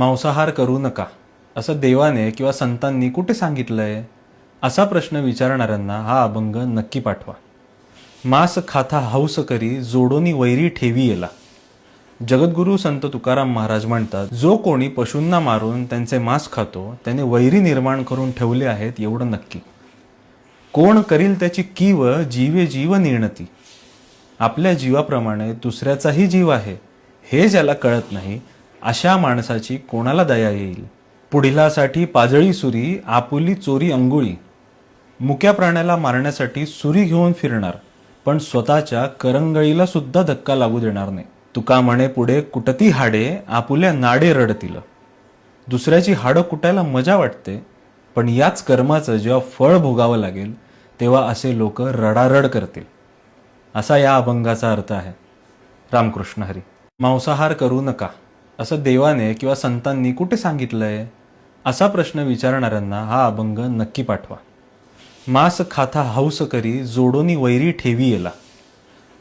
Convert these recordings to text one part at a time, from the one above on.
मांसाहार करू नका असं देवाने किंवा संतांनी कुठे सांगितलंय? असा प्रश्न विचारणाऱ्यांना हा अभंग नक्की पाठवा. मांस खाता हौस करी जोडोनी वैरी ठेवी येला. जगद्गुरू संत तुकाराम महाराज म्हणतात, जो कोणी पशूंना मारून त्यांचे मांस खातो त्याने वैरी निर्माण करून ठेवले आहेत एवढं नक्की. कोण करील त्याची कीव जीवे जीव निर्णती. आपल्या जीवाप्रमाणे दुसऱ्याचाही जीव आहे हे ज्याला कळत नाही अशा माणसाची कोणाला दया येईल. पुढिलासाठी पाजळी सुरी आपुली चोरी अंगुळी. मुक्या प्राण्याला मारण्यासाठी सुरी घेऊन फिरणार पण स्वतःच्या करंगळीला सुद्धा धक्का लागू देणार नाही. तुका म्हणे पुढे कुटती हाडे आपुल्या नाडे रडतील. दुसऱ्याची हाडं कुटायला मजा वाटते पण याच कर्माचं जेव्हा फळ भोगावं लागेल तेव्हा असे लोक रडारड करतील. असा या अभंगाचा अर्थ आहे. रामकृष्ण हरी. मांसाहार करू नका असं देवाने किंवा संतांनी कुठे सांगितलंय? असा प्रश्न विचारणाऱ्यांना हा अभंग नक्की पाठवा. मांस खाता हौस करी जोडोनी वैरी ठेवी येला.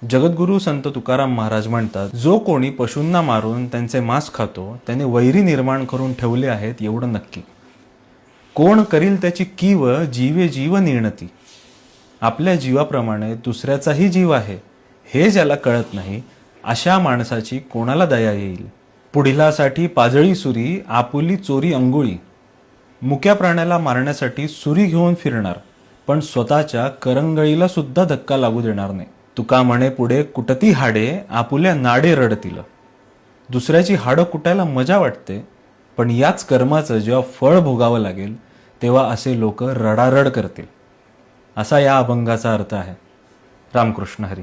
जगद्गुरू संत तुकाराम महाराज म्हणतात, जो कोणी पशूंना मारून त्यांचे मांस खातो त्याने वैरी निर्माण करून ठेवले आहेत एवढं नक्की. कोण करील त्याची कीव जीवे जीव निर्णती. आपल्या जीवाप्रमाणे दुसऱ्याचाही जीव आहे हे ज्याला कळत नाही अशा माणसाची कोणाला दया येईल. पुढिलासाठी पाजळी सुरी आपुली चोरी अंगुळी. मुक्या प्राण्याला मारण्यासाठी सुरी घेऊन फिरणार पण स्वतःच्या करंगळीला सुद्धा धक्का लागू देणार नाही. तुका म्हणे पुढे कुटती हाडे आपुल्या नाडे रडतील. दुसऱ्याची हाडं कुटायला मजा वाटते पण याच कर्माचं जेव्हा फळ भोगावं लागेल तेव्हा असे लोक रडारड करतील. असा या अभंगाचा अर्थ आहे. रामकृष्ण हरी.